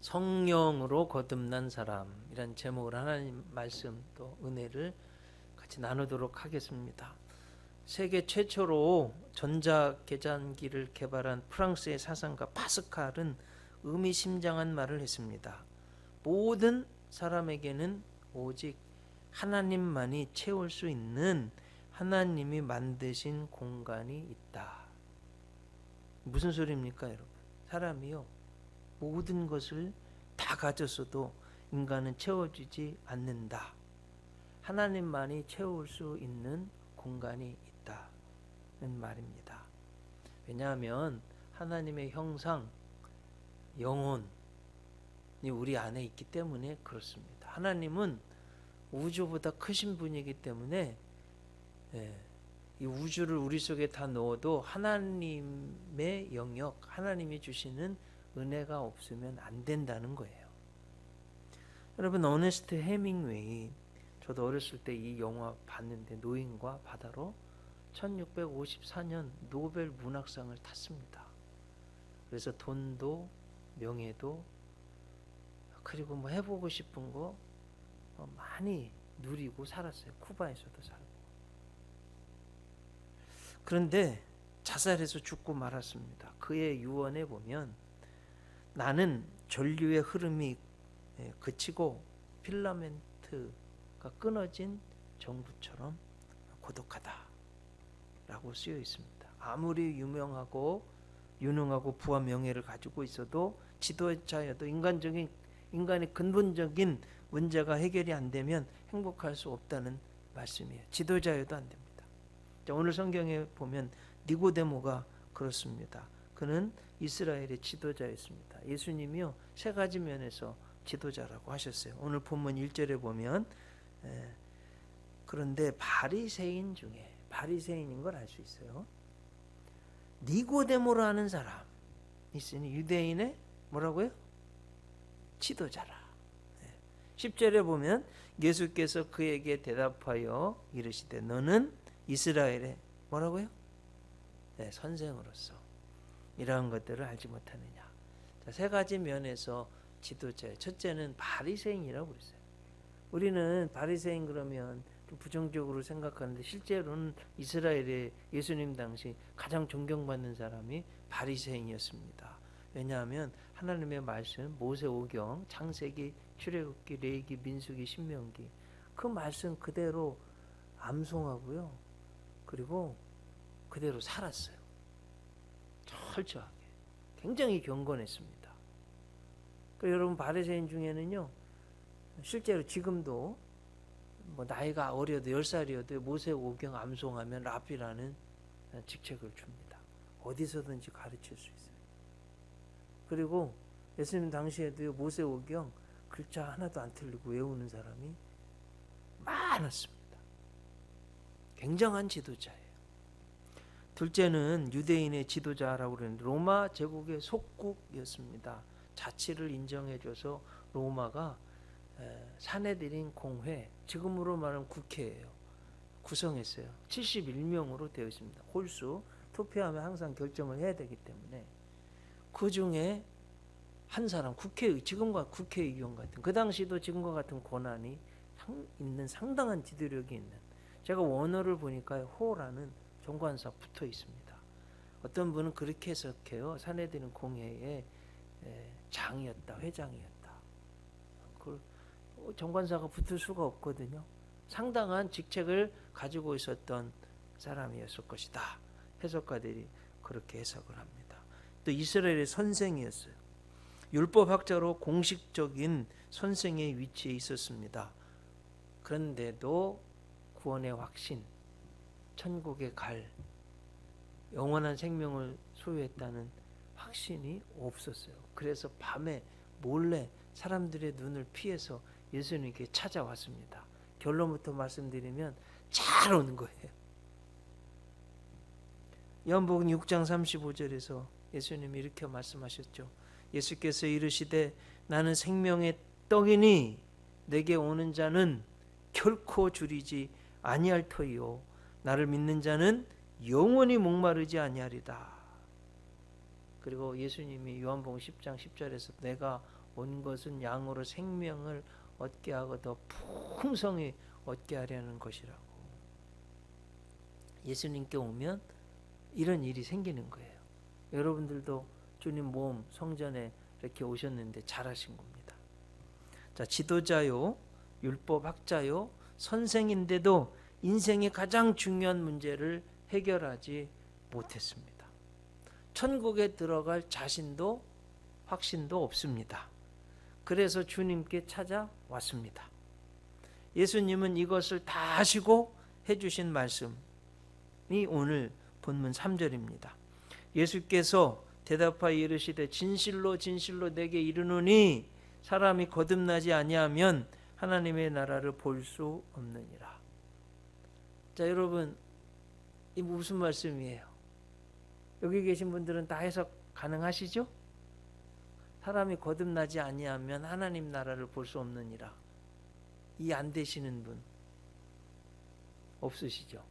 성령으로 거듭난 사람이란 제목으로 하나님 말씀 또 은혜를 같이 나누도록 하겠습니다. 세계 최초로 전자계산기를 개발한 프랑스의 사상가 파스칼은 의미심장한 말을 했습니다. 모든 사람에게는 오직 하나님만이 채울 수 있는 하나님이 만드신 공간이 있다. 무슨 소리입니까, 여러분? 사람이요, 모든 것을 다 가졌어도 인간은 채워주지 않는다. 하나님만이 채울 수 있는 공간이 있다는 말입니다. 왜냐하면 하나님의 형상, 영혼이 우리 안에 있기 때문에 그렇습니다. 하나님은 우주보다 크신 분이기 때문에 이 우주를 우리 속에 다 넣어도 하나님의 영역, 하나님이 주시는 은혜가 없으면 안 된다는 거예요. 여러분, 어네스트 해밍웨이, 저도 어렸을 때 이 영화 봤는데, 노인과 바다로 1654년 노벨 문학상을 탔습니다. 그래서 돈도 명예도 그리고 뭐 해보고 싶은 거 많이 누리고 살았어요. 쿠바에서도 살고. 그런데 자살해서 죽고 말았습니다. 그의 유언에 보면, 나는 전류의 흐름이 그치고 필라멘트가 끊어진 전구처럼 고독하다 라고 쓰여 있습니다. 아무리 유명하고 유능하고 부와 명예를 가지고 있어도 지도자여도 인간의 근본적인 문제가 해결이 안 되면 행복할 수 없다는 말씀이에요. 지도자여도 안 됩니다. 자, 오늘 성경에 보면 니고데모가 그렇습니다. 그는 이스라엘의 지도자였습니다. 예수님이요, 세 가지 면에서 지도자라고 하셨어요. 오늘 본문 1절에 보면 그런데 바리새인 중에, 바리새인인 걸 알 수 있어요, 니고데모라는 사람 있으니 유대인의 뭐라고요? 지도자라. 10절에 보면 예수께서 그에게 대답하여 이르시되 너는 이스라엘의 뭐라고요? 선생으로서 이러한 것들을 알지 못하느냐. 자, 세 가지 면에서 지도자예요. 첫째는 바리새인이라고 그랬어요. 우리는 바리새인 그러면 좀 부정적으로 생각하는데, 실제로는 이스라엘의 예수님 당시 가장 존경받는 사람이 바리새인이었습니다. 왜냐하면 하나님의 말씀, 모세오경, 창세기, 출애굽기, 레위기, 민수기, 신명기, 그 말씀 그대로 암송하고요, 그리고 그대로 살았어요. 철저하게. 굉장히 경건했습니다. 그리고 여러분, 바리새인 중에는요, 실제로 지금도 뭐 나이가 어려도 10살이어도 모세오경 암송하면 랍비라는 직책을 줍니다. 어디서든지 가르칠 수 있어요. 그리고 예수님 당시에도 모세오경 글자 하나도 안 틀리고 외우는 사람이 많았습니다. 굉장한 지도자예요. 둘째는 유대인의 지도자라고 그러는데, 로마 제국의 속국이었습니다. 자치를 인정해줘서 로마가 사내들인 공회, 지금으로 말하면 국회예요, 구성했어요. 71명으로 되어 있습니다. 홀수 투표하면 항상 결정을 해야 되기 때문에 그 중에 한 사람, 지금과 국회의원 같은, 그 당시도 지금과 같은 권한이 있는, 상당한 지도력이 있는, 제가 원어를 보니까 호라는 정관사 붙어 있습니다. 어떤 분은 그렇게 해석해요. 사내들인 공회의 장이었다, 회장이었다. 그 정관사가 붙을 수가 없거든요. 상당한 직책을 가지고 있었던 사람이었을 것이다. 해석가들이 그렇게 해석을 합니다. 또 이스라엘의 선생이었어요. 율법학자로 공식적인 선생의 위치에 있었습니다. 그런데도 구원의 확신, 천국에 갈, 영원한 생명을 소유했다는 확신이 없었어요. 그래서 밤에 몰래 사람들의 눈을 피해서 예수님께 찾아왔습니다. 결론부터 말씀드리면 잘 오는 거예요. 요한복음 6장 35절에서 예수님이 이렇게 말씀하셨죠. 예수께서 이르시되 나는 생명의 떡이니 내게 오는 자는 결코 줄이지 아니할 터이요 나를 믿는 자는 영원히 목마르지 아니하리다. 그리고 예수님이 요한복음 10장 10절에서 내가 온 것은 양으로 생명을 얻게 하고 더 풍성히 얻게 하려는 것이라고. 예수님께 오면 이런 일이 생기는 거예요. 여러분들도 주님 모험 성전에 이렇게 오셨는데 잘하신 겁니다. 자, 지도자요, 율법학자요, 선생인데도 인생의 가장 중요한 문제를 해결하지 못했습니다. 천국에 들어갈 자신도 확신도 없습니다. 그래서 주님께 찾아왔습니다. 예수님은 이것을 다 하시고 해주신 말씀이 오늘 본문 3절입니다. 예수께서 대답하여 이르시되 진실로 진실로 내게 이르노니 사람이 거듭나지 아니하면 하나님의 나라를 볼 수 없느니라. 자, 여러분, 이 무슨 말씀이에요? 여기 계신 분들은 다 해석 가능하시죠? 사람이 거듭나지 아니하면 하나님 나라를 볼 수 없느니라. 이 안 되시는 분 없으시죠?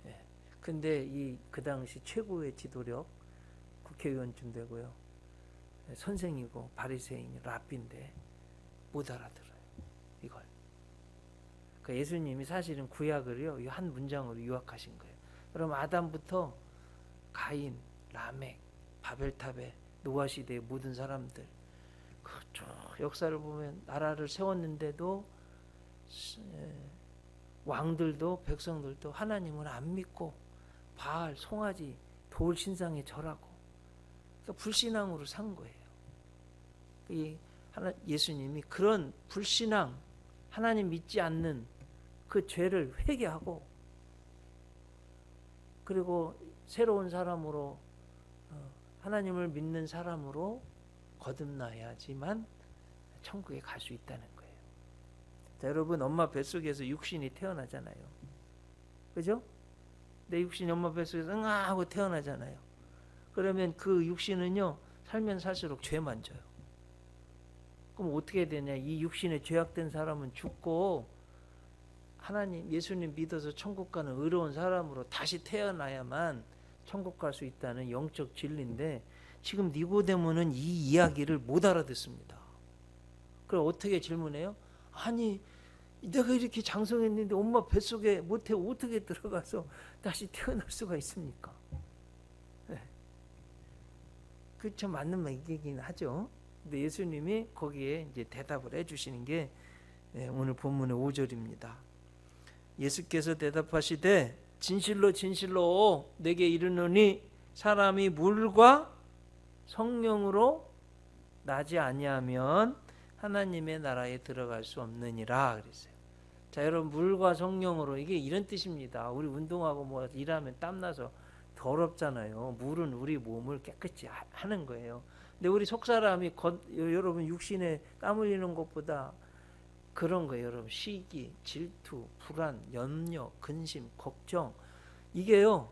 예. 근데 그 당시 최고의 지도력, 국회의원쯤 되고요, 선생이고 바리새인 랍비인데 못 알아들어요. 이걸. 그러니까 예수님이 사실은 구약을요, 이 한 문장으로 요약하신 거예요. 그럼 아담부터 가인, 라멕, 바벨탑에 노아 시대의 모든 사람들, 쭉 역사를 보면 나라를 세웠는데도 왕들도 백성들도 하나님을 안 믿고 바알, 송아지, 돌 신상에 절하고, 그러니까 불신앙으로 산 거예요. 예수님이 그런 불신앙, 하나님 믿지 않는 그 죄를 회개하고, 그리고 새로운 사람으로, 하나님을 믿는 사람으로 거듭나야지만 천국에 갈 수 있다는 거예요. 자, 여러분, 엄마 뱃속에서 육신이 태어나잖아요. 그죠? 내 육신이 엄마 뱃속에서 응아 하고 태어나잖아요. 그러면 그 육신은요, 살면 살수록 죄만 져요. 그럼 어떻게 되냐? 이 육신에 죄악된 사람은 죽고 하나님, 예수님 믿어서 천국 가는 의로운 사람으로 다시 태어나야만 천국 갈 수 있다는 영적 진리인데, 지금 니고데모는 이 이야기를 못 알아듣습니다. 그럼 어떻게 질문해요? 아니, 내가 이렇게 장성했는데 엄마 뱃속에 못해 어떻게 들어가서 다시 태어날 수가 있습니까? 네. 그 참 맞는 얘기긴 하죠. 근데 예수님이 거기에 이제 대답을 해주시는 게 오늘 본문의 5절입니다. 예수께서 대답하시되 진실로 진실로 내게 이르노니 사람이 물과 성령으로 나지 아니하면 하나님의 나라에 들어갈 수 없느니라 그랬어요. 자, 여러분, 물과 성령으로, 이게 이런 뜻입니다. 우리 운동하고 뭐 일하면 땀나서 더럽잖아요. 물은 우리 몸을 깨끗이 하는 거예요. 근데 우리 속사람이 여러분 육신에 땀 흘리는 것보다 그런 거예요. 여러분, 시기, 질투, 불안, 염려, 근심, 걱정, 이게요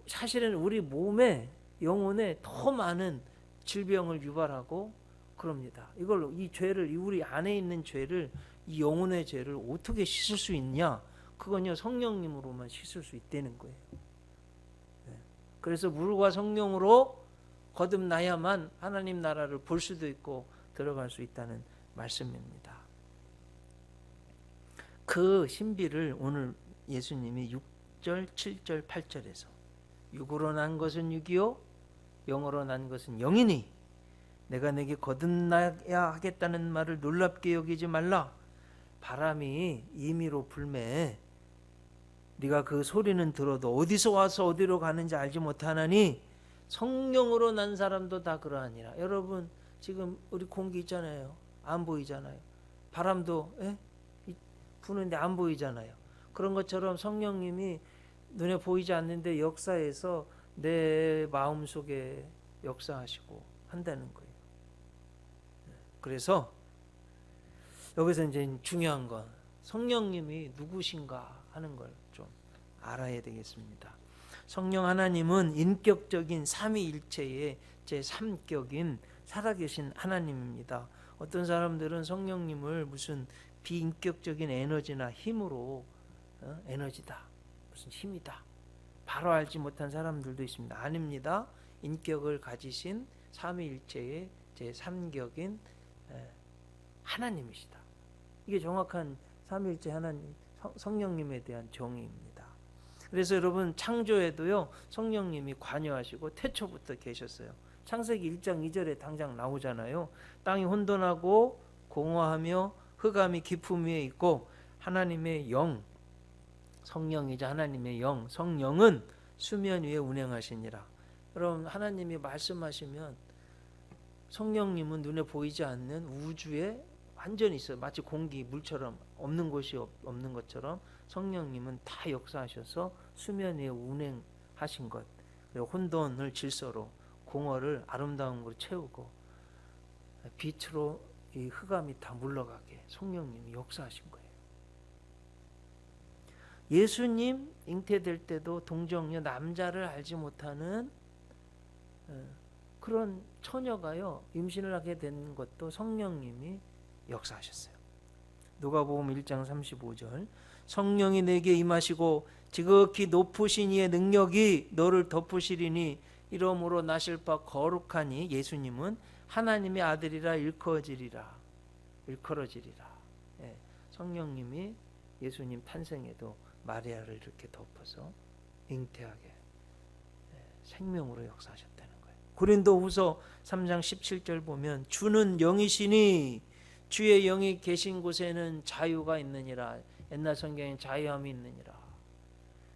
사실은 우리 몸에, 영혼에 더 많은 질병을 유발하고 그럽니다. 이걸, 이 죄를, 우리 안에 있는 죄를, 이 영혼의 죄를 어떻게 씻을 수 있냐? 그건요 성령님으로만 씻을 수 있다는 거예요. 그래서 물과 성령으로 거듭나야만 하나님 나라를 볼 수도 있고 들어갈 수 있다는 말씀입니다. 그 신비를 오늘 예수님이 6절, 7절, 8절에서 육으로 난 것은 육이요 영으로 난 것은 영이니 내가 내게 거듭나야 하겠다는 말을 놀랍게 여기지 말라. 바람이 임의로 불매 네가 그 소리는 들어도 어디서 와서 어디로 가는지 알지 못하나니 성령으로 난 사람도 다 그러하니라. 여러분, 지금 우리 공기 있잖아요. 안 보이잖아요. 바람도 부는데 안 보이잖아요. 그런 것처럼 성령님이 눈에 보이지 않는데 역사에서 내 마음속에 역사하시고 한다는 거예요. 그래서 여기서 이제 중요한 건 성령님이 누구신가 하는 걸 좀 알아야 되겠습니다. 성령 하나님은 인격적인 삼위일체의 제3격인 살아계신 하나님입니다. 어떤 사람들은 성령님을 무슨 비인격적인 에너지나 힘으로 에너지다, 무슨 힘이다, 바로 알지 못한 사람들도 있습니다. 아닙니다. 인격을 가지신 삼위일체의 제3격인 하나님이시다. 이게 정확한 삼위일체 하나님 성령님에 대한 정의입니다. 그래서 여러분 창조에도요 성령님이 관여하시고 태초부터 계셨어요. 창세기 1장 2절에 당장 나오잖아요. 땅이 혼돈하고 공허하며 흑암이 깊음 위에 있고 하나님의 영, 성령이자 하나님의 영, 성령은 수면 위에 운행하시니라. 여러분 하나님이 말씀하시면 성령님은 눈에 보이지 않는 우주에 완전히 있어요. 마치 공기, 물처럼 없는 곳이 없는 것처럼 성령님은 다 역사하셔서 수면 위에 운행하신 것. 그리고 혼돈을 질서로, 공허를 아름다움으로 채우고 빛으로 이 흑암이 다 물러가게 성령님이 역사하신 거예요. 예수님 잉태될 때도 동정녀 남자를 알지 못하는 그런 처녀가요 임신을 하게 된 것도 성령님이 역사하셨어요. 누가복음 1장 35절 성령이 내게 임하시고 지극히 높으신 이의 능력이 너를 덮으시리니 이러므로 나실 바 거룩하니 예수님은 하나님의 아들이라 일컬어지리라. 예, 성령님이 예수님 탄생에도 마리아를 이렇게 덮어서 잉태하게 생명으로 역사하셨다는 거예요. 고린도후서 3장 17절 보면 주는 영이시니 주의 영이 계신 곳에는 자유가 있느니라. 옛날 성경엔 자유함이 있느니라.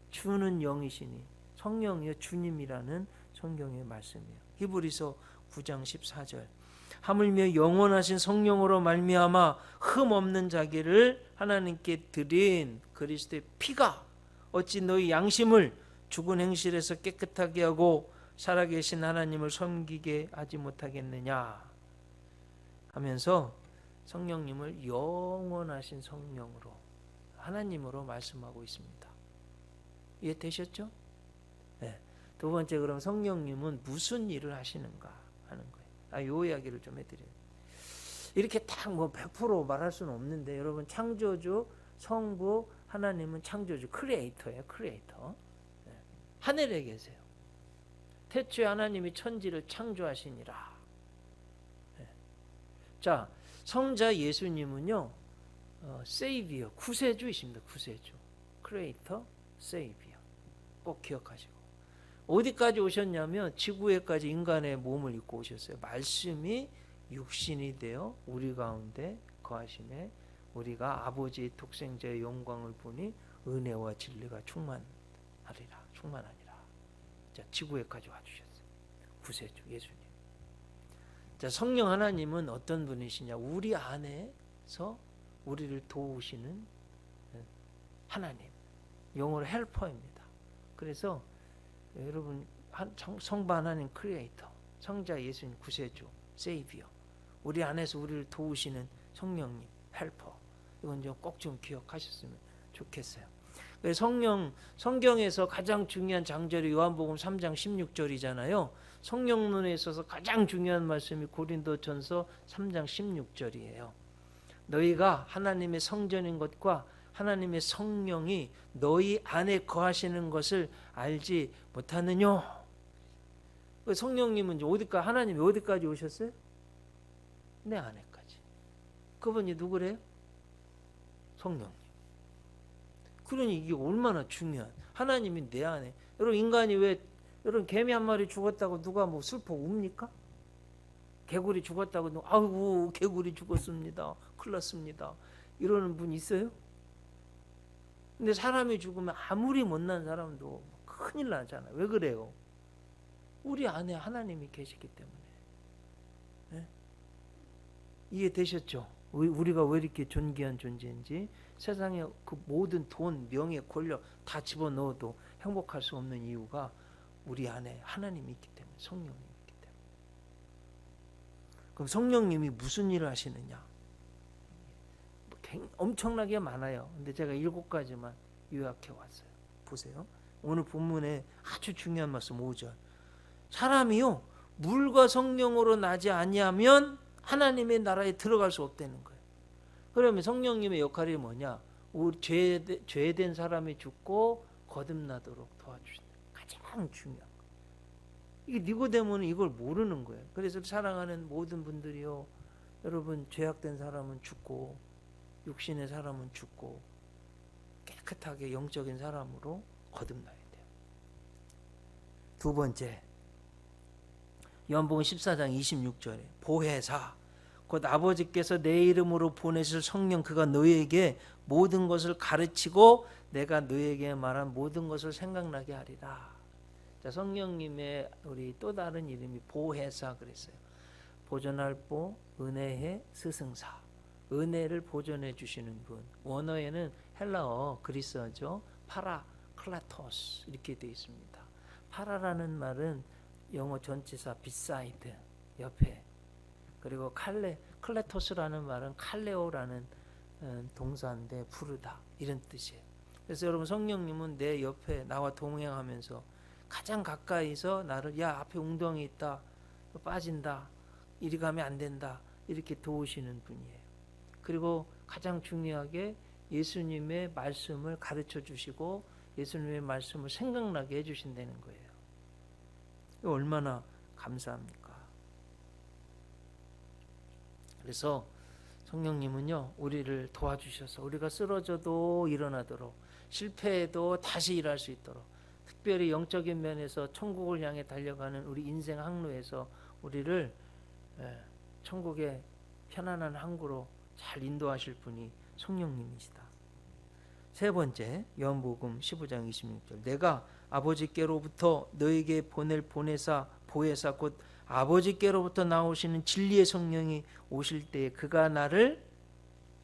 주는 영이시니 성령이요 주님이라는 성경의 말씀이에요. 히브리서 9장 14절 하물며 영원하신 성령으로 말미암아 흠 없는 자기를 하나님께 드린 그리스도의 피가 어찌 너희 양심을 죽은 행실에서 깨끗하게 하고 살아계신 하나님을 섬기게 하지 못하겠느냐 하면서 성령님을 영원하신 성령으로 하나님으로 말씀하고 있습니다. 이해되셨죠? 네. 두 번째 그럼 성령님은 무슨 일을 하시는가 하는 거예요. 요 이야기를 좀 해드려요. 이렇게 딱 뭐 100% 말할 수는 없는데 여러분 창조주, 성부, 하나님은 창조주, 크리에이터예요. 크리에이터. 네. 하늘에 계세요. 태초에 하나님이 천지를 창조하시니라. 네. 자, 성자 예수님은요, 세이비어, 구세주이십니다. 구세주. 크리에이터, 세이비어. 꼭 기억하시고. 어디까지 오셨냐면 지구에까지 인간의 몸을 입고 오셨어요. 말씀이 육신이 되어 우리 가운데 거하시네. 우리가 아버지의 독생자의 영광을 보니 은혜와 진리가 충만하니라. 자, 지구에까지 와주셨어요. 구세주 예수님. 자, 성령 하나님은 어떤 분이시냐? 우리 안에서 우리를 도우시는 하나님. 영어로 헬퍼입니다. 그래서 여러분 성부 하나님 크리에이터, 성자 예수님 구세주, 세이비어. 우리 안에서 우리를 도우시는 성령님, 헬퍼. 이건 꼭 좀 기억하셨으면 좋겠어요. 성경에서 가장 중요한 장절이 요한복음 3장 16절이잖아요. 성령론에 있어서 가장 중요한 말씀이 고린도전서 3장 16절이에요. 너희가 하나님의 성전인 것과 하나님의 성령이 너희 안에 거하시는 것을 알지 못하느냐? 성령님은 하나님이 어디까지 오셨어요? 내 안에까지. 그분이 누구래요? 성령님. 그러니 이게 얼마나 중요한. 하나님이 내 안에. 여러분 인간이 여러분 개미 한 마리 죽었다고 누가 뭐 슬퍼 웁니까? 개구리 죽었다고 아이고 개구리 죽었습니다. 큰일 났습니다. 이러는 분 있어요? 근데 사람이 죽으면 아무리 못난 사람도 큰일 나잖아요. 왜 그래요? 우리 안에 하나님이 계시기 때문에. 네? 이해되셨죠? 우리가 왜 이렇게 존귀한 존재인지. 세상에 그 모든 돈, 명예, 권력 다 집어넣어도 행복할 수 없는 이유가 우리 안에 하나님이 있기 때문에, 성령님이 있기 때문에. 그럼 성령님이 무슨 일을 하시느냐? 엄청나게 많아요. 근데 제가 7가지만 요약해 왔어요. 보세요. 오늘 본문에 아주 중요한 말씀 5절. 사람이요 물과 성령으로 나지 아니하면 하나님의 나라에 들어갈 수 없다는 거예요. 그러면 성령님의 역할이 뭐냐? 우리 죄된 사람이 죽고 거듭나도록 도와주시는 가장 중요한 거예요. 이게 니고데모는 이걸 모르는 거예요. 그래서 사랑하는 모든 분들이요, 여러분 죄악된 사람은 죽고 육신의 사람은 죽고 깨끗하게 영적인 사람으로 거듭나야 돼요. 두 번째, 요한복음 14장 26절에 보혜사 곧 아버지께서 내 이름으로 보내실 성령 그가 너희에게 모든 것을 가르치고 내가 너희에게 말한 모든 것을 생각나게 하리라. 자, 성령님의 우리 또 다른 이름이 보혜사 그랬어요. 보존할 보, 은혜의 스승사. 은혜를 보존해 주시는 분. 원어에는 헬라어 그리스어죠. 파라클라토스 이렇게 되어 있습니다. 파라라는 말은 영어 전치사 beside 옆에, 그리고 클레토스라는 말은 칼레오라는 동사인데 부르다 이런 뜻이에요. 그래서 여러분 성령님은 내 옆에 나와 동행하면서 가장 가까이서 나를 야 앞에 웅덩이 있다 빠진다 이리 가면 안 된다 이렇게 도우시는 분이에요. 그리고 가장 중요하게 예수님의 말씀을 가르쳐 주시고 예수님의 말씀을 생각나게 해주신다는 거예요. 이거 얼마나 감사합니까? 그래서 성령님은요 우리를 도와주셔서 우리가 쓰러져도 일어나도록 실패해도 다시 일할 수 있도록 특별히 영적인 면에서 천국을 향해 달려가는 우리 인생 항로에서 우리를 천국의 편안한 항구로 잘 인도하실 분이 성령님이시다. 세 번째, 요한복음 15장 26절 내가 아버지께로부터 너에게 보낼 보혜사 곧 아버지께로부터 나오시는 진리의 성령이 오실 때에 그가 나를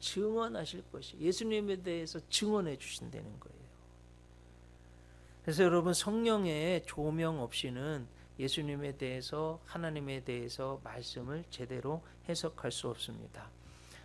증언하실 것이 예수님에 대해서 증언해 주신다는 거예요. 그래서 여러분 성령의 조명 없이는 예수님에 대해서 하나님에 대해서 말씀을 제대로 해석할 수 없습니다.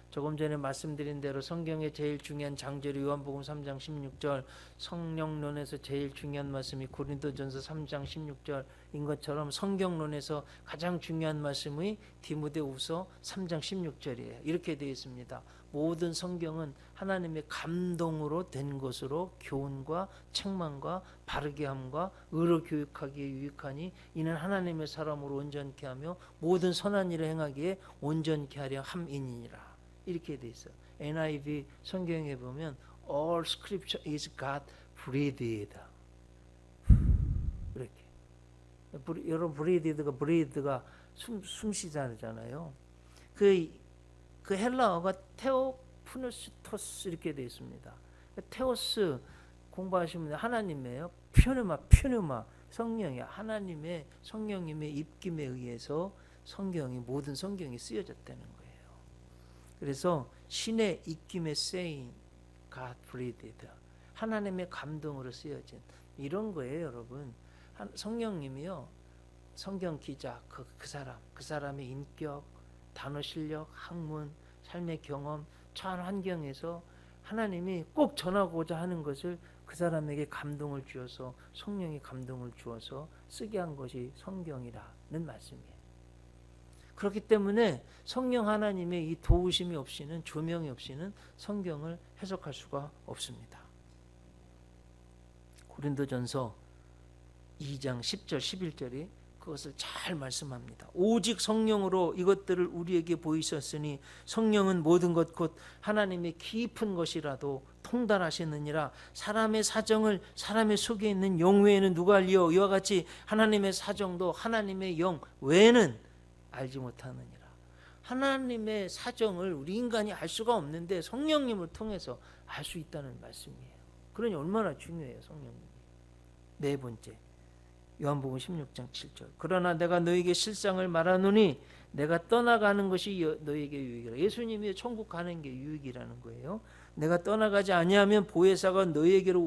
조금 전에 말씀드린 대로 성경의 제일 중요한 장절이 요한복음 3장 16절 성령론에서 제일 중요한 말씀이 고린도전서 3장 16절인 것처럼 성경론에서 가장 중요한 말씀이 디모데후서 3장 16절이에요. 이렇게 되어 있습니다. 모든 성경은 하나님의 감동으로 된 것으로 교훈과 책망과 바르게 함과 의로 교육하기에 유익하니 이는 하나님의 사람으로 온전케 하며 모든 선한 일을 행하기에 온전케 하려 함이니라. 이렇게 돼 있어요. NIV 성경에 보면 all scripture is God breathed. 이렇게. 여러분 breathed가 숨 쉬잖아요. 그 헬라어가 테오프누스토스 이렇게 돼 있습니다. 테오스 공부하시면 하나님이에요. 퓨누마 성령이야. 하나님의 성령님의 입김에 의해서 모든 성경이 쓰여졌다는 거예요. 그래서 신의 입김에 쓰인 God breathed 하나님의 감동으로 쓰여진 이런 거예요, 여러분. 성령님이요 성경 기자 그 사람의 인격, 단어 실력, 학문, 삶의 경험, 처한 환경에서 하나님이 꼭 전하고자 하는 것을 그 사람에게 감동을 주어서 성령이 감동을 주어서 쓰게 한 것이 성경이라는 말씀이에요. 그렇기 때문에 성령 하나님의 이 도우심이 없이는 조명이 없이는 성경을 해석할 수가 없습니다. 고린도전서 2장 10절 11절이 그것을 잘 말씀합니다. 오직 성령으로 이것들을 우리에게 보이셨으니 성령은 모든 것 곧 하나님의 깊은 것이라도 통달하시느니라. 사람의 사정을 사람의 속에 있는 영 외에는 누가 알리요? 이와 같이 하나님의 사정도 하나님의 영 외에는 알지 못하느니라. 하나님의 사정을 우리 인간이 알 수가 없는데 성령님을 통해서 알 수 있다는 말씀이에요. 그러니 얼마나 중요해요, 성령님이. 네 번째, 요한복음 16장 7절 그러나 내가 너에게 실상을 말하노니 내가 떠나가는 것이 너에게 유익이라. 예수님이 천국 가는 게 유익이라는 거예요. 내가 떠나가지 아니하면 보혜사가 너희에게로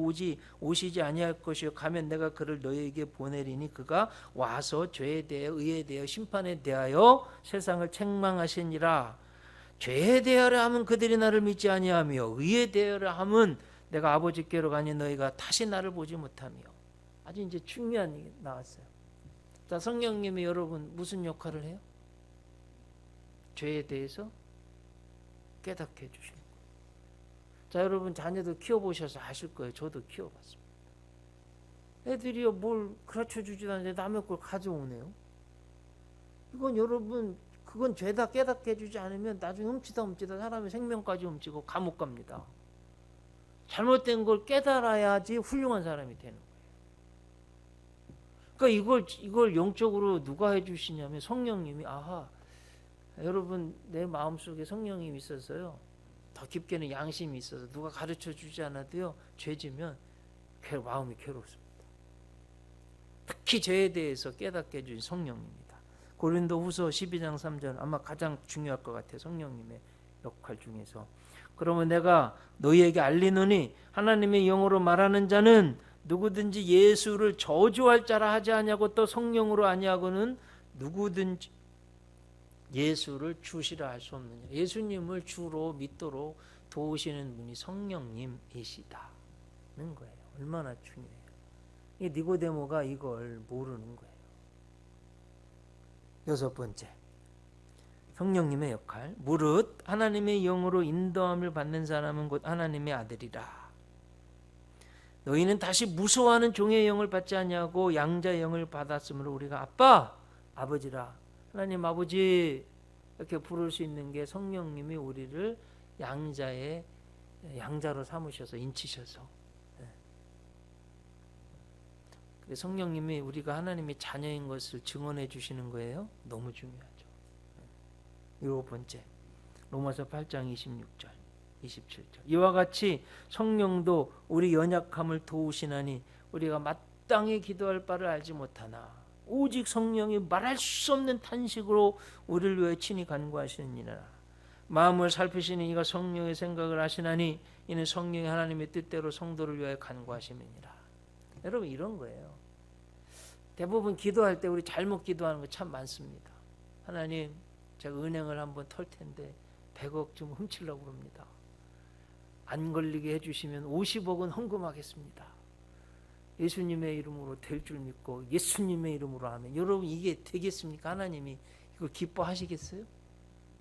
오시지 아니할 것이요 가면 내가 그를 너희에게 보내리니 그가 와서 죄에 대하여 의에 대하여 심판에 대하여 세상을 책망하시니라. 죄에 대하여 하면 그들이 나를 믿지 아니하며 의에 대하여 하면 내가 아버지께로 가니 너희가 다시 나를 보지 못하며. 아주 이제 중요한 게 나왔어요. 자, 성령님이 여러분 무슨 역할을 해요? 죄에 대해서 깨닫게 해주시는 거예요. 자, 여러분 자녀들 키워보셔서 아실 거예요. 저도 키워봤습니다. 애들이요 뭘 가르쳐주지도 않는데 남의 걸 가져오네요. 이건 여러분 그건 죄다 깨닫게 해주지 않으면 나중에 훔치다 사람의 생명까지 훔치고 감옥 갑니다. 잘못된 걸 깨달아야지 훌륭한 사람이 되는 거예요. 그러니까 이걸 영적으로 누가 해주시냐면 성령님이. 아하, 여러분 내 마음속에 성령님이 있어서요, 더 깊게는 양심이 있어서 누가 가르쳐 주지 않아도요, 죄지면 마음이 괴롭습니다. 특히 죄에 대해서 깨닫게 해준 성령님입니다. 고린도후서 12장 3절 아마 가장 중요할 것 같아요. 성령님의 역할 중에서. 그러면 내가 너희에게 알리노니 하나님의 영으로 말하는 자는 누구든지 예수를 저주할 자라 하지 아니하고 또 성령으로 아니하고는 누구든지 예수를 주시라 할 수 없느냐. 예수님을 주로 믿도록 도우시는 분이 성령님이시다는 거예요. 얼마나 중요해요. 이 니고데모가 이걸 모르는 거예요. 여섯 번째, 성령님의 역할. 무릇 하나님의 영으로 인도함을 받는 사람은 곧 하나님의 아들이라. 너희는 다시 무서워하는 종의 영을 받지 아니하고 양자의 영을 받았으므로 우리가 아빠, 아버지라. 하나님 아버지 이렇게 부를 수 있는 게 성령님이 우리를 양자로 삼으셔서 인치셔서. 성령님이 우리가 하나님의 자녀인 것을 증언해 주시는 거예요. 너무 중요하죠. 일곱 번째, 로마서 8장 26절 27절 이와 같이 성령도 우리 연약함을 도우시나니 우리가 마땅히 기도할 바를 알지 못하나 오직 성령이 말할 수 없는 탄식으로 우리를 위해 친히 간구하시느니라. 마음을 살피시니 이가 성령의 생각을 하시나니 이는 성령이 하나님의 뜻대로 성도를 위하여 간구하심이니라. 여러분 이런 거예요. 대부분 기도할 때 우리 잘못 기도하는 거 참 많습니다. 하나님, 제가 은행을 한번 털 텐데 100억 좀 훔치려고 합니다. 안 걸리게 해주시면 50억은 헌금하겠습니다. 예수님의 이름으로 될 줄 믿고 예수님의 이름으로 하면. 여러분 이게 되겠습니까? 하나님이 이걸 기뻐하시겠어요?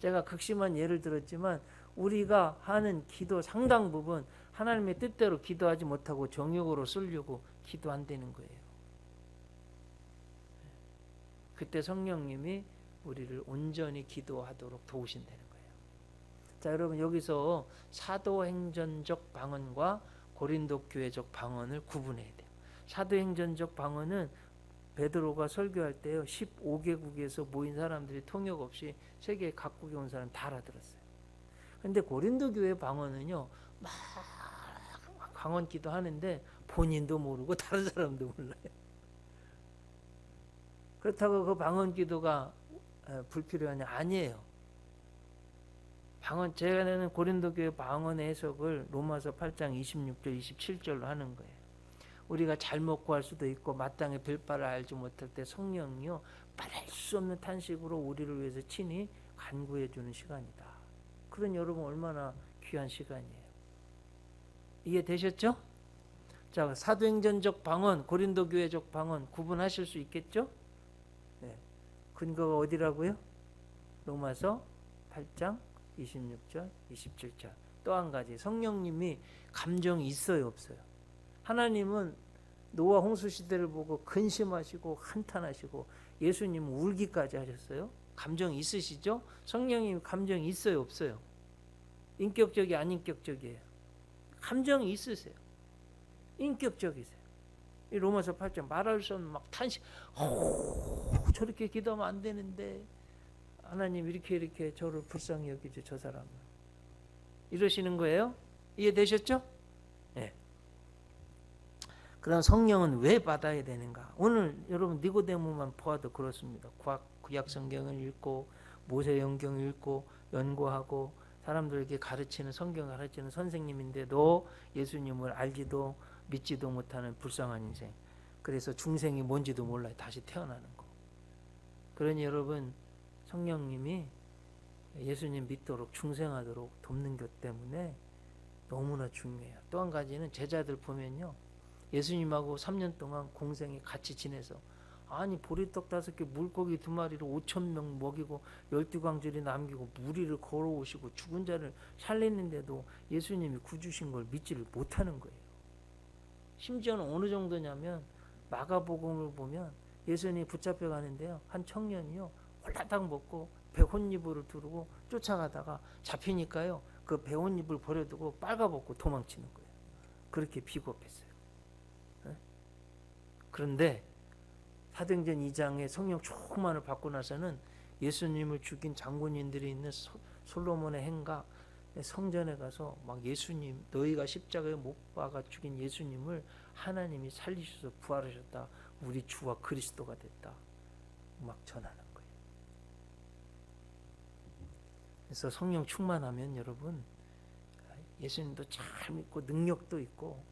제가 극심한 예를 들었지만 우리가 하는 기도 상당 부분 하나님의 뜻대로 기도하지 못하고 정욕으로 쓰려고 기도한다는 거예요. 그때 성령님이 우리를 온전히 기도하도록 도우신다는 거예요. 자, 여러분 여기서 사도행전적 방언과 고린도 교회적 방언을 구분해야 돼요. 사도행전적 방언은 베드로가 설교할 때요 15개국에서 모인 사람들이 통역 없이 세계 각국에 온 사람 다 알아들었어요. 그런데 고린도 교회 방언은요 막 방언 기도하는데 본인도 모르고 다른 사람도 몰라요. 그렇다고 그 방언 기도가 불필요하냐? 아니에요. 방언, 제가 내는 고린도 교회 방언의 해석을 로마서 8장 26절 27절로 하는 거예요. 우리가 잘못 구할 수도 있고 마땅히 별 바를 알지 못할 때 성령이요 말할 수 없는 탄식으로 우리를 위해서 친히 간구해 주는 시간이다. 그런 여러분 얼마나 귀한 시간이에요. 이해되셨죠? 자, 사도행전적 방언, 고린도 교회적 방언 구분하실 수 있겠죠? 네. 근거가 어디라고요? 로마서 8장 26절 27절. 또 한 가지, 성령님이 감정이 있어요 없어요? 하나님은 노아 홍수 시대를 보고 근심하시고 한탄하시고 예수님은 울기까지 하셨어요. 감정 있으시죠? 성령님이 감정이 있어요 없어요? 인격적이 안 인격적이에요? 감정이 있으세요. 인격적이세요. 이 로마서 8장 말할 수 없는 막 탄식, 저렇게 기도하면 안 되는데 하나님 이렇게 저를 불쌍히 여기죠, 저 사람은. 이러시는 거예요. 이해되셨죠? 네. 그럼 성령은 왜 받아야 되는가? 오늘 여러분 니고데모만 보아도 그렇습니다. 구약 성경을 읽고 모세영경을 읽고 연구하고 사람들에게 가르치는 성경을 가르치는 선생님인데도 예수님을 알지도 믿지도 못하는 불쌍한 인생. 그래서 중생이 뭔지도 몰라요. 다시 태어나는 거. 그러니 여러분 성령님이 예수님 믿도록 중생하도록 돕는 것 때문에 너무나 중요해요. 또 한 가지는 제자들 보면요. 예수님하고 3년 동안 공생이 같이 지내서 아니 보리떡 5개 물고기 2마리로 5,000명 먹이고 12광절이 남기고 무리를 걸어오시고 죽은 자를 살리는데도 예수님이 구주신 걸 믿지를 못하는 거예요. 심지어는 어느 정도냐면 마가복음을 보면 예수님이 붙잡혀 가는데요. 한 청년이요. 홀라당 먹고 배옷잎을 두르고 쫓아가다가 잡히니까요. 그 배옷잎을 버려두고 빨가벗고 도망치는 거예요. 그렇게 비겁했어요. 그런데 사도행전 2장에 성령 충만을 받고 나서는 예수님을 죽인 장군인들이 있는 솔로몬의 행각 성전에 가서 막 예수님, 너희가 십자가에 못 박아 죽인 예수님을 하나님이 살리셔서 부활하셨다. 우리 주와 그리스도가 됐다. 막 전하는 거예요. 그래서 성령 충만하면 여러분 예수님도 잘 믿고 능력도 있고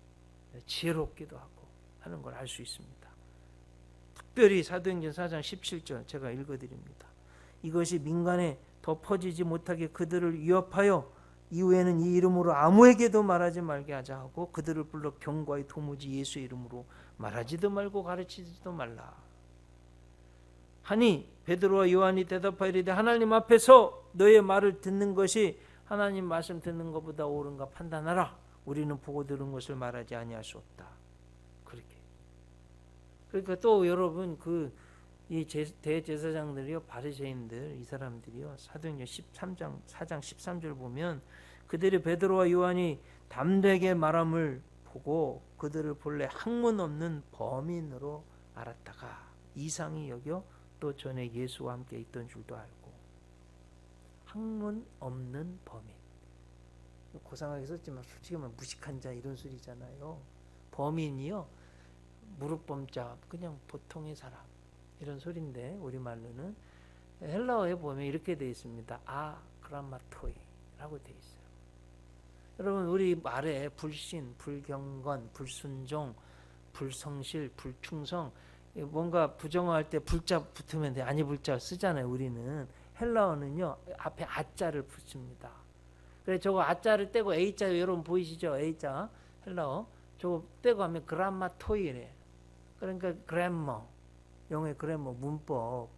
지혜롭기도 하고 하는 걸 알 수 있습니다. 특별히 사도행전 4장 17절 제가 읽어드립니다. 이것이 민간에 더 퍼지지 못하게 그들을 위협하여 이후에는 이 이름으로 아무에게도 말하지 말게 하자 하고 그들을 불러 경고하여 도무지 예수의 이름으로 말하지도 말고 가르치지도 말라 하니 베드로와 요한이 대답하여 이르되 하나님 앞에서 너의 말을 듣는 것이 하나님 말씀 듣는 것보다 옳은가 판단하라. 우리는 보고 들은 것을 말하지 아니할 수 없다. 그렇게. 그러니까 또 여러분 이 대제사장들이요 바리새인들 이 사람들이요 사도행전 13장 4장 13절 보면 그들이 베드로와 요한이 담대하게 말함을 보고 그들을 본래 학문 없는 범인으로 알았다가 이상히 여겨 또 전에 예수와 함께 있던 줄도 알고. 학문 없는 범인. 고상하게 썼지만 솔직히 말하면 무식한 자 이런 소리잖아요. 범인이요 무릎범자 그냥 보통의 사람 이런 소리인데 우리말로는 헬라어에 보면 이렇게 되어 있습니다. 그라마토이라고 되어 있어요. 여러분 우리 말에 불신, 불경건, 불순종, 불성실, 불충성 뭔가 부정할 때 불자 붙으면 돼. 아니 불자 쓰잖아요. 우리는 헬라어는요 앞에 아자를 붙입니다. 그래 저거 아자를 떼고 A자 여러분 보이시죠? A자 헬라어 저거 떼고 하면 그라마토이래. 그러니까 그래머 영어의 그래머 문법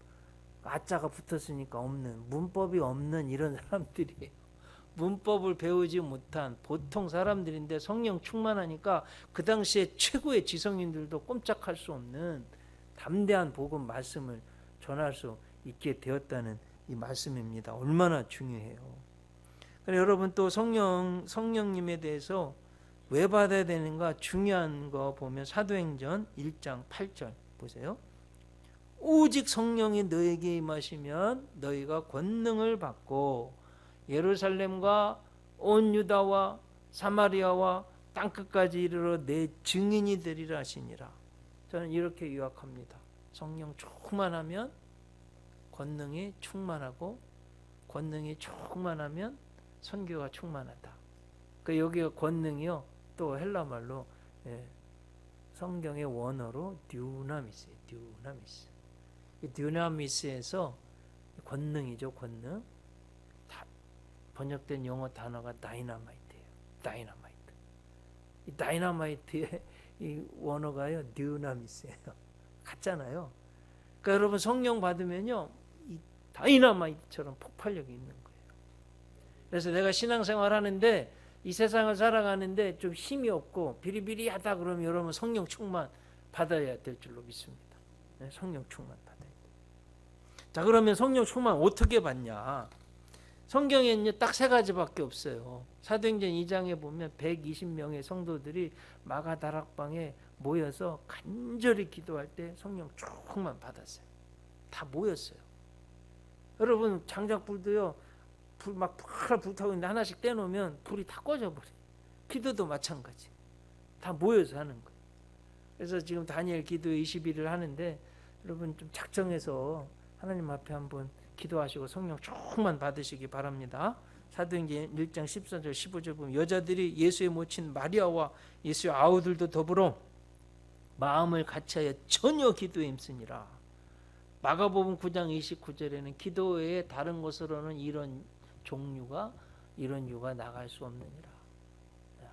아자가 붙었으니까 없는 문법이 없는 이런 사람들이에요. 문법을 배우지 못한 보통 사람들인데 성령 충만하니까 그 당시에 최고의 지성인들도 꼼짝할 수 없는 담대한 복음 말씀을 전할 수 있게 되었다는 이 말씀입니다. 얼마나 중요해요. 여러분 또 성령님에 대해서 왜 받아야 되는가 중요한 거 보면 사도행전 1장 8절 보세요. 오직 성령이 너에게 임하시면 너희가 권능을 받고 예루살렘과 온 유다와 사마리아와 땅끝까지 이르러 내 증인이 되리라 하시니라. 저는 이렇게 요약합니다. 성령 충만하면 권능이 충만하고 권능이 충만하면 선교가 충만하다. 여기가 권능이요. 또 헬라 말로 성경의 원어로 듀나미스예요. 듀나미스. 이 듀나미스에서 권능이죠. 권능. 번역된 영어 단어가 다이너마이트예요. 다이너마이트. 이 다이너마이트의 이 원어가요. 듀나미스예요. 같잖아요. 그러니까 여러분 성령 받으면요. 이 다이너마이트처럼 폭발력이 있는 거예요. 그래서 내가 신앙생활 하는데 이 세상을 살아가는데 좀 힘이 없고 비리비리하다 그러면 여러분 성령 충만 받아야 될 줄로 믿습니다. 성령 충만 받아야 돼요. 자 그러면 성령 충만 어떻게 받냐? 성경에는 딱 세 가지밖에 없어요. 사도행전 2장에 보면 120명의 성도들이 마가다락방에 모여서 간절히 기도할 때 성령 충만 받았어요. 다 모였어요. 여러분 장작불도요. 불 막 불타고 있는데 하나씩 떼놓으면 불이 다 꺼져버려요. 기도도 마찬가지. 다 모여서 하는 거예요. 그래서 지금 다니엘 기도 20일을 하는데 여러분 좀 작정해서 하나님 앞에 한번 기도하시고 성령 충만 받으시기 바랍니다. 사도행전 1장 14절 15절 보면 여자들이 예수의 모친 마리아와 예수의 아우들도 더불어 마음을 같이하여 전혀 기도에 힘쓰니라. 마가복음 9장 29절에는 기도 외에 다른 것으로는 이런 유가 나갈 수 없느니라.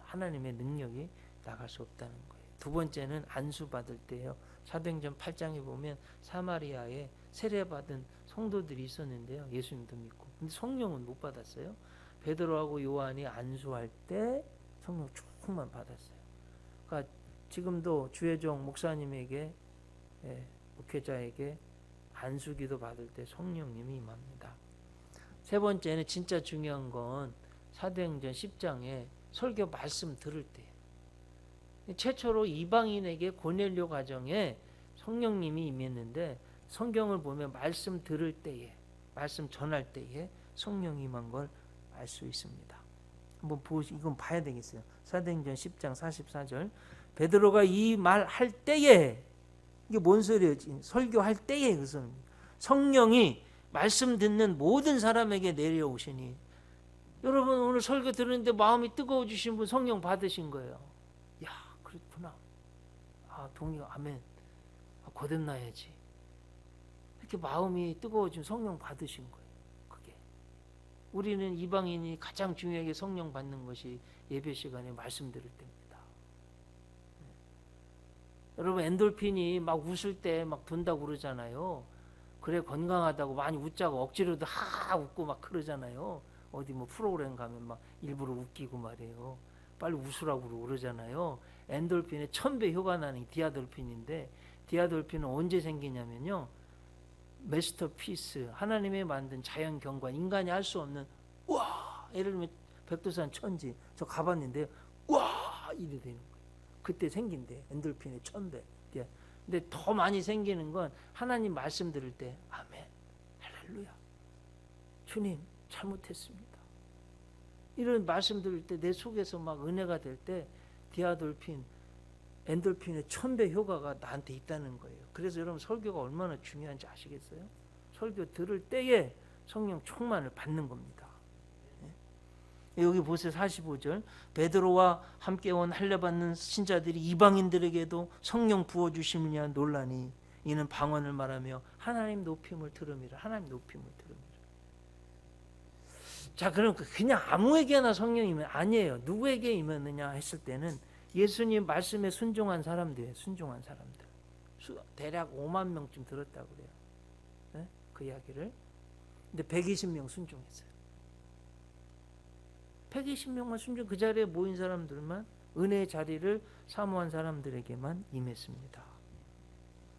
하나님의 능력이 나갈 수 없다는 거예요. 두 번째는 안수 받을 때요. 사도행전 8장에 보면 사마리아에 세례받은 성도들이 있었는데요. 예수님도 믿고. 근데 성령은 못 받았어요. 베드로하고 요한이 안수할 때 성령 충만 받았어요. 그러니까 지금도 주의종 목사님에게 목회자에게 안수기도 받을 때 성령님이 임합니다. 세 번째는 진짜 중요한 건 사도행전 10장에 설교 말씀 들을 때 최초로 이방인에게 고넬료 가정에 성령님이 임했는데 성경을 보면 말씀 들을 때에 말씀 전할 때에 성령이 임한 걸 알 수 있습니다. 한번 이건 봐야 되겠어요. 사도행전 10장 44절 베드로가 이 말 할 때에 이게 뭔 소리예요? 설교할 때에 그것은 성령이 말씀 듣는 모든 사람에게 내려오시니 여러분 오늘 설교 들었는데 마음이 뜨거워지신 분 성령 받으신 거예요. 야 그렇구나. 아 동의 아멘. 거듭나야지. 이렇게 마음이 뜨거워지면 성령 받으신 거예요. 그게 우리는 이방인이 가장 중요하게 성령 받는 것이 예배 시간에 말씀 들을 때입니다. 여러분 엔돌핀이 막 웃을 때 막 돈다고 그러잖아요. 그래 건강하다고 많이 웃자고 억지로도 하 웃고 막 그러잖아요. 어디 뭐 프로그램 가면 막 일부러 웃기고 말이에요. 빨리 웃으라고 그러잖아요. 엔돌핀의 1000배 효과 나는 디아돌핀인데 디아돌핀은 언제 생기냐면요. 메스터피스 하나님이 만든 자연 경관 인간이 할 수 없는 와 예를 들면 백두산 천지 저 가봤는데 와 이래 되는 거예요. 그때 생긴대 엔돌핀의 1000배. 근데 더 많이 생기는 건 하나님 말씀 들을 때 아멘 할렐루야 주님 잘못했습니다 이런 말씀 들을 때 내 속에서 막 은혜가 될 때 디아돌핀 엔돌핀의 1000배 효과가 나한테 있다는 거예요. 그래서 여러분 설교가 얼마나 중요한지 아시겠어요? 설교 들을 때에 성령 충만을 받는 겁니다. 여기 보세요. 45절 베드로와 함께 온 할례받는 신자들이 이방인들에게도 성령 부어주심을 위한 논란이 이는 방언을 말하며 하나님 높임을 들음이라. 하나님 높임을 들음이라. 자 그럼 그냥 아무에게나 성령이면 아니에요. 누구에게 임했느냐 했을 때는 예수님 말씀에 순종한 사람들이에요. 순종한 사람들. 대략 5만 명쯤 들었다고 그래요. 네? 그 이야기를. 근데 120명 순종했어요. 120명만 순종 그 자리에 모인 사람들만 은혜의 자리를 사모한 사람들에게만 임했습니다.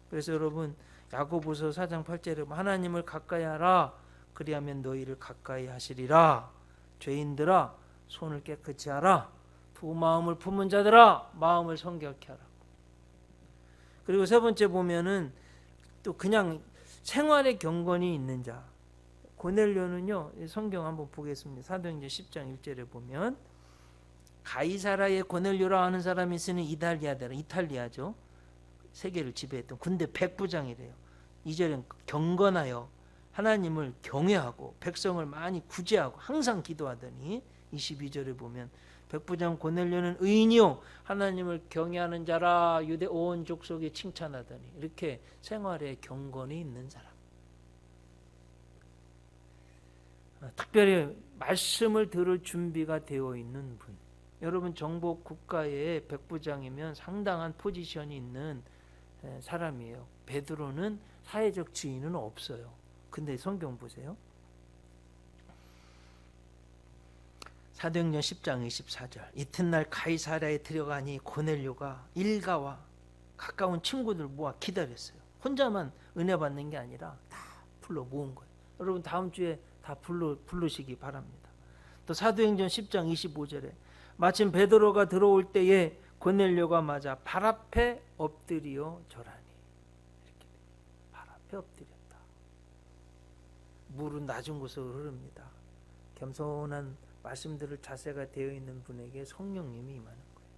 그래서 여러분 야고보서 4장 8절에 하나님을 가까이 하라 그리하면 너희를 가까이 하시리라. 죄인들아 손을 깨끗이 하라. 두 마음을 품은 자들아 마음을 성결케 하라. 그리고 세 번째 보면은 또 그냥 생활의 경건이 있는 자 고넬료는요 성경 한번 보겠습니다. 사도행전 10장 1절에 보면 가이사라의 고넬료라 하는 사람이 있으니 이탈리아죠. 세계를 지배했던 군대 백부장이래요. 2절엔 경건하여 하나님을 경외하고 백성을 많이 구제하고 항상 기도하더니 22절에 보면 백부장 고넬료는 의인이요 하나님을 경외하는 자라 유대 온 족속에 칭찬하더니 이렇게 생활에 경건이 있는 사람. 특별히 말씀을 들을 준비가 되어 있는 분. 여러분 정복 국가의 백부장이면 상당한 포지션이 있는 사람이에요. 베드로는 사회적 지위는 없어요. 근데 성경 보세요. 사도행전 10장 24절 이튿날 가이사랴에 들어가니 고넬료가 일가와 가까운 친구들 모아 기다렸어요. 혼자만 은혜 받는 게 아니라 다 불러 모은 거예요. 여러분 다음 주에 다 부르시기 바랍니다. 또 사도행전 10장 25절에 마침 베드로가 들어올 때에 고넬료가 맞아 발 앞에 엎드려 절하니 이렇게 발 앞에 엎드렸다. 물은 낮은 곳으로 흐릅니다. 겸손한 말씀들을 자세가 되어 있는 분에게 성령님이 임하는 거예요.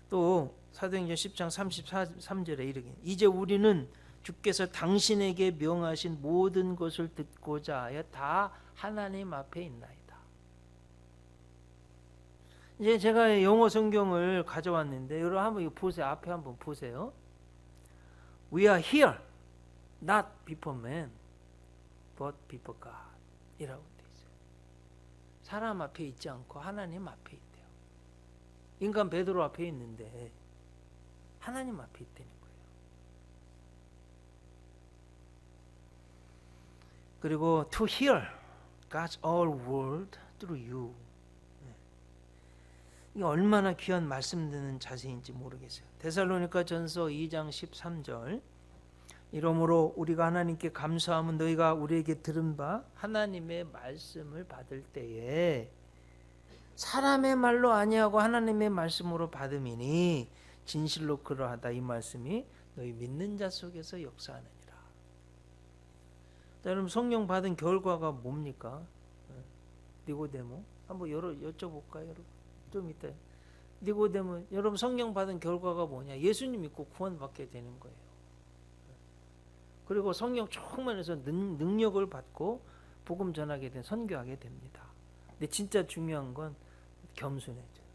또 사도행전 10장 33절에 이르기를 이제 우리는 주께서 당신에게 명하신 모든 것을 듣고자 하여 다 하나님 앞에 있나이다. 이제 제가 영어 성경을 가져왔는데 여러분 한번 이거 보세요. 앞에 한번 보세요. We are here not before man but before God 이라고 돼 있어요. 사람 앞에 있지 않고 하나님 앞에 있대요. 인간 베드로 앞에 있는데 하나님 앞에 있다는 거예요. 그리고 to hear God's all word through you. 이게 얼마나 귀한 말씀 듣는 자세인지 모르겠어요. 데살로니가 전서 2장 13절 이러므로 우리가 하나님께 감사함은 너희가 우리에게 들은 바 하나님의 말씀을 받을 때에 사람의 말로 아니하고 하나님의 말씀으로 받음이니 진실로 그러하다. 이 말씀이 너희 믿는 자 속에서 역사하느니라. 자, 여러분 성령 받은 결과가 뭡니까? 니고데모 한번 여쭤볼까요, 여러분? 좀 이따. 니고데모, 여러분 성령 받은 결과가 뭐냐? 예수님 믿고 구원받게 되는 거예요. 그리고 성령 충만해서 능력을 받고 복음 전하게 된 선교하게 됩니다. 근데 진짜 중요한 건 겸손해져요.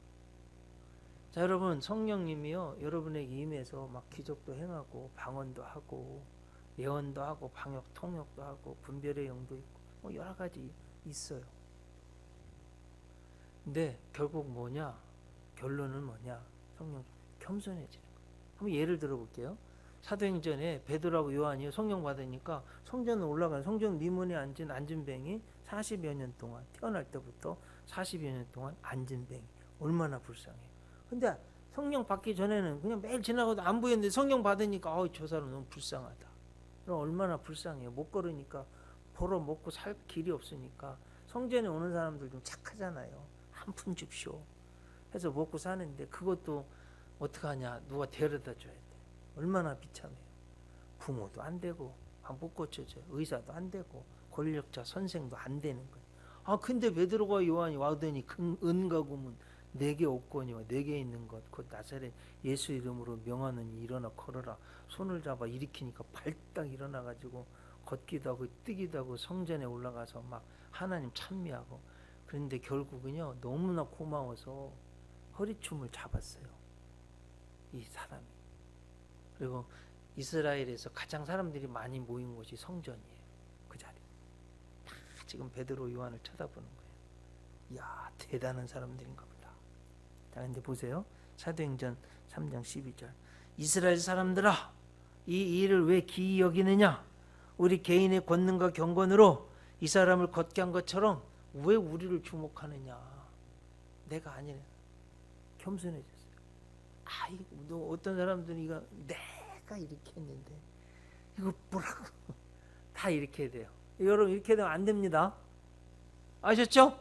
자, 여러분 성령님이요 여러분에게 임해서 막 기적도 행하고 방언도 하고 예언도 하고 방역 통역도 하고 분별의 영도 있고 뭐 여러 가지 있어요. 근데 결국 뭐냐? 결론은 뭐냐? 성령 겸손해지는 거예요. 한번 예를 들어볼게요. 사도행전에 베드로하고 요한이 성령 받으니까 성전에 올라가는 성전 미문에 앉은 안진뱅이 40여 년 동안 태어날 때부터 40여 년 동안 앉은 뱅이 얼마나 불쌍해요. 근데 성령 받기 전에는 그냥 매일 지나가도 안 보였는데 성령 받으니까 저 사람 너무 불쌍하다. 그럼 얼마나 불쌍해요. 못 걸으니까 벌어 먹고 살 길이 없으니까 성전에 오는 사람들 좀 착하잖아요. 한 푼 줍쇼 해서 먹고 사는데 그것도 어떡하냐? 누가 데려다 줘야 돼. 얼마나 비참해요. 부모도 안 되고 못 고쳐줘요. 의사도 안 되고 권력자 선생도 안 되는 거예요. 근데 베드로가 요한이 와더니 은가구문 4개 옥권이와 4개 있는 것 곧 나사렛 예수 이름으로 명하느니 일어나 걸어라. 손을 잡아 일으키니까 발딱 일어나가지고 걷기도 하고 뛰기도 하고 성전에 올라가서 막 하나님 찬미하고. 그런데 결국은요 너무나 고마워서 허리춤을 잡았어요, 이 사람이. 그리고 이스라엘에서 가장 사람들이 많이 모인 곳이 성전이에요. 그 자리. 다 지금 베드로 요한을 쳐다보는 거예요. 이야, 대단한 사람들인가 보다. 자, 근데 보세요. 사도행전 3장 12절. 이스라엘 사람들아, 이 일을 왜 기이 여기느냐? 우리 개인의 권능과 경건으로 이 사람을 걷게 한 것처럼 왜 우리를 주목하느냐? 내가 아니라 겸손해졌어요. 어떤 사람들은 이거 내가 이렇게 했는데 이거 뭐라고 다 이렇게 해야 돼요. 여러분 이렇게 되면 안 됩니다. 아셨죠?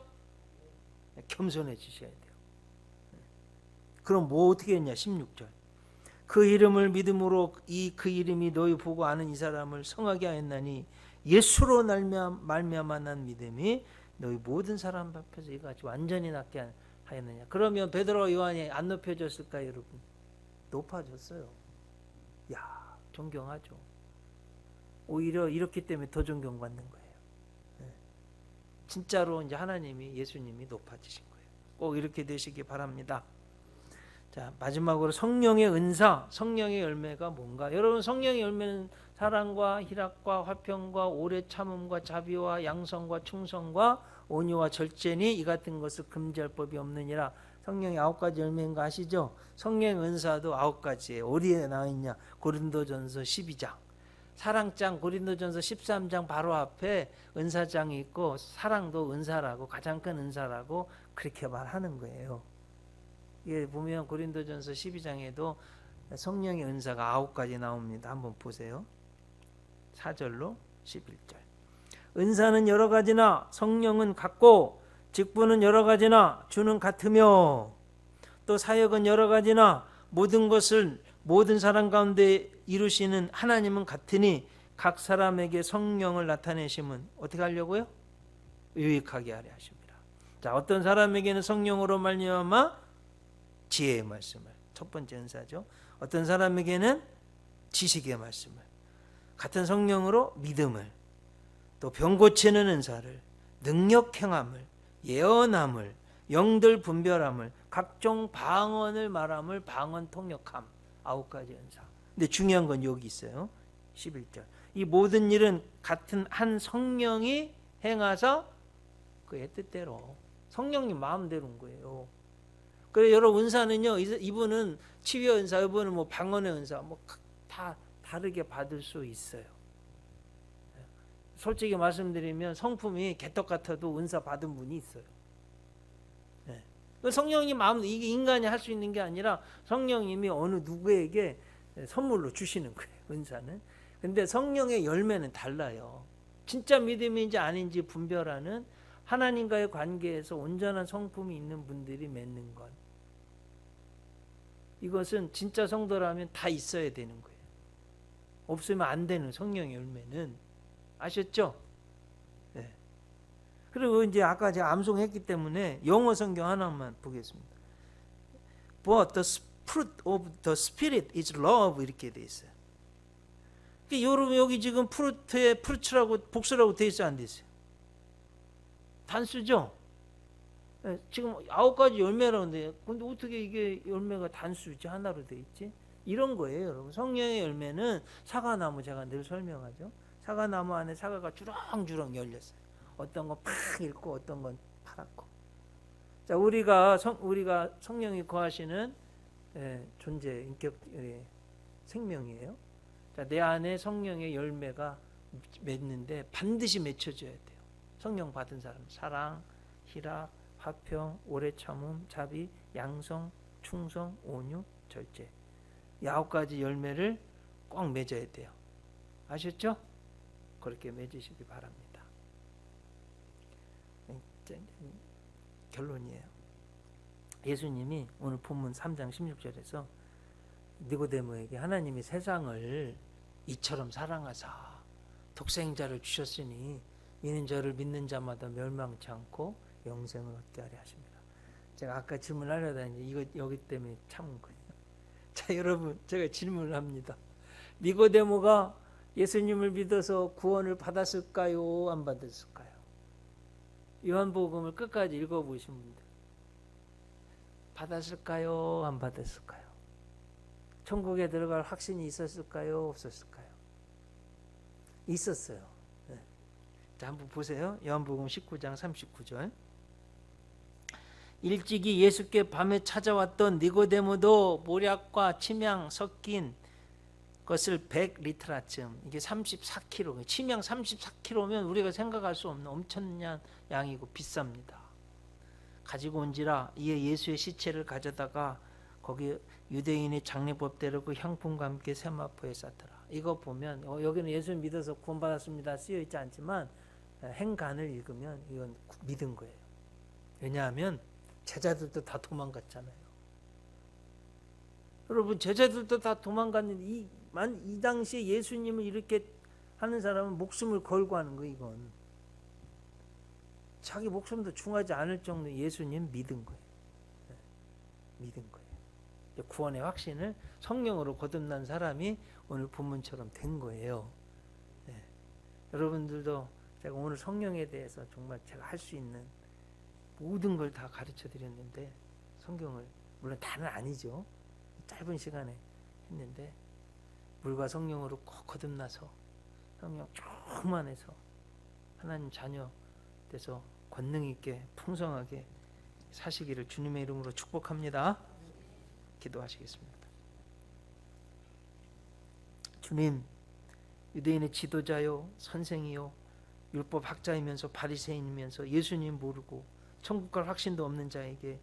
겸손해지셔야 돼요. 그럼 뭐 어떻게 했냐? 16절. 그 이름을 믿음으로 그 이름이 너희 보고 아는 이 사람을 성하게 하였나니 예수로 말미암아 난 믿음이 너희 모든 사람 앞에서 이같이 완전히 낫게 하였느냐. 그러면 베드로와 요한이 안 높여졌을까요, 여러분? 높아졌어요. 야, 존경하죠. 오히려 이렇기 때문에 더 존경받는 거예요. 진짜로 이제 하나님이 예수님이 높아지신 거예요. 꼭 이렇게 되시기 바랍니다. 자, 마지막으로 성령의 은사, 성령의 열매가 뭔가? 여러분 성령의 열매는 사랑과 희락과 화평과 오래 참음과 자비와 양성과 충성과 온유와 절제니 이 같은 것을 금지할 법이 없느니라. 성령의 9가지 열매인 거 아시죠? 성령의 은사도 9가지예요. 어디에 나와 있냐? 고린도전서 12장. 사랑장 고린도전서 13장 바로 앞에 은사장이 있고 사랑도 은사라고 가장 큰 은사라고 그렇게 말하는 거예요. 예, 보면 고린도전서 12장에도 성령의 은사가 9가지 나옵니다. 한번 보세요. 4절로 11절. 은사는 여러 가지나 성령은 같고 직분은 여러 가지나 주는 같으며 또 사역은 여러 가지나 모든 것을 모든 사람 가운데 이루시는 하나님은 같으니 각 사람에게 성령을 나타내심은 어떻게 하려고요? 유익하게 하려 하십니다. 자, 어떤 사람에게는 성령으로 말미암아 지혜의 말씀을, 첫 번째 은사죠. 어떤 사람에게는 지식의 말씀을, 같은 성령으로 믿음을, 또 병 고치는 은사를, 능력 행함을, 예언함을, 영들 분별함을, 각종 방언을 말함을, 방언 통역함. 9가지 은사. 근데 중요한 건 여기 있어요. 11절. 이 모든 일은 같은 한 성령이 행하사 그의 뜻대로, 성령님 마음대로인 거예요. 그래 여러분 은사는요, 이분은 치유의 은사, 이분은 뭐 방언의 은사, 뭐 다 다르게 받을 수 있어요. 솔직히 말씀드리면 성품이 개떡 같아도 은사 받은 분이 있어요. 성령님 마음, 이게 인간이 할 수 있는 게 아니라 성령님이 어느 누구에게 선물로 주시는 거예요. 은사는. 근데 성령의 열매는 달라요. 진짜 믿음인지 아닌지 분별하는 하나님과의 관계에서 온전한 성품이 있는 분들이 맺는 것. 이것은 진짜 성도라면 다 있어야 되는 거예요. 없으면 안 되는 성령의 열매는. 아셨죠? 네. 그리고 이제 아까 제가 암송했기 때문에 영어 성경 하나만 보겠습니다. But the fruit of the Spirit is love 이렇게 돼 있어요. 여러분 여기 지금 프루트에 프루츠라고 복수라고 돼 있어 안 돼 있어요? 단수죠? 네, 지금 9가지 열매라는데 근데 어떻게 이게 열매가 단수지 하나로 돼 있지? 이런 거예요, 여러분. 성령의 열매는 사과나무 제가 늘 설명하죠. 사과나무 안에 사과가 주렁주렁 열렸어요. 어떤 건 팍 읽고 어떤 건 파랗고. 자, 우리가 성령이 거하시는 존재, 인격, 생명이에요. 자, 내 안에 성령의 열매가 맺는데 반드시 맺혀져야 돼요. 성령 받은 사람, 사랑, 희락, 화평, 오래 참음, 자비, 양성, 충성, 온유, 절제. 이 9가지 열매를 꼭 맺어야 돼요. 아셨죠? 그렇게 맺으시기 바랍니다. 결론이에요. 예수님이 오늘 본문 3장 16절에서 니고데모에게 하나님이 세상을 이처럼 사랑하사 독생자를 주셨으니 이는 저를 믿는 자마다 멸망치 않고 영생을 얻게 하려 하십니다. 제가 아까 질문하려다 이거 여기 때문에 참은 거예요. 자, 여러분, 제가 질문을 합니다. 니고데모가 예수님을 믿어서 구원을 받았을까요? 안 받았을까요? 요한복음을 끝까지 읽어보신 분들 받았을까요? 안 받았을까요? 천국에 들어갈 확신이 있었을까요? 없었을까요? 있었어요. 네. 자, 한번 보세요. 요한복음 19장 39절. 일찍이 예수께 밤에 찾아왔던 니고데모도 모략과 침향 섞인 것을 100리트라쯤, 이게 34kg, 침향 34kg면 우리가 생각할 수 없는 엄청난 양이고 비쌉니다. 가지고 온지라 이에 예수의 시체를 가져다가 거기 유대인의 장례법대로 그 향품과 함께 세마포에 쌌더라. 이거 보면 여기는 예수 믿어서 구원받았습니다 쓰여 있지 않지만 행간을 읽으면 이건 믿은 거예요. 왜냐하면 제자들도 다 도망갔잖아요. 여러분, 제자들도 다 도망갔는데 이 당시에 예수님을 이렇게 하는 사람은 목숨을 걸고 하는 거. 이건 자기 목숨도 중하지 않을 정도 예수님 믿은 거예요. 믿은 거예요. 구원의 확신을 성령으로 거듭난 사람이 오늘 본문처럼 된 거예요. 네. 여러분들도 제가 오늘 성령에 대해서 정말 제가 할 수 있는 모든 걸 다 가르쳐 드렸는데, 성경을 물론 다는 아니죠. 짧은 시간에 했는데 물과 성령으로 꼭 거듭나서 성령 충만해서 하나님 자녀 돼서 권능 있게 풍성하게 사시기를 주님의 이름으로 축복합니다. 기도하시겠습니다. 주님, 유대인의 지도자요 선생이요 율법 학자이면서 바리새인이면서 예수님 모르고 천국 갈 확신도 없는 자에게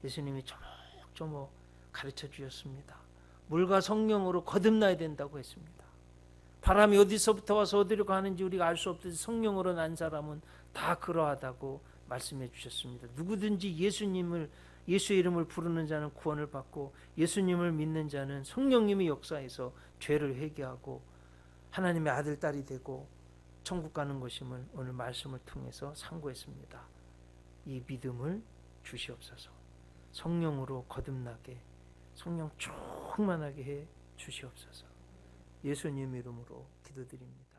예수님이 조목조목 가르쳐 주셨습니다. 물과 성령으로 거듭나야 된다고 했습니다. 바람이 어디서부터 와서 어디로 가는지 우리가 알 수 없듯이 성령으로 난 사람은 다 그러하다고 말씀해 주셨습니다. 누구든지 예수의 이름을 부르는 자는 구원을 받고 예수님을 믿는 자는 성령님이 역사해서 죄를 회개하고 하나님의 아들 딸이 되고 천국 가는 것임을 오늘 말씀을 통해서 상고했습니다. 이 믿음을 주시옵소서. 성령으로 거듭나게 성령 충만하게 해 주시옵소서. 예수님 이름으로 기도드립니다.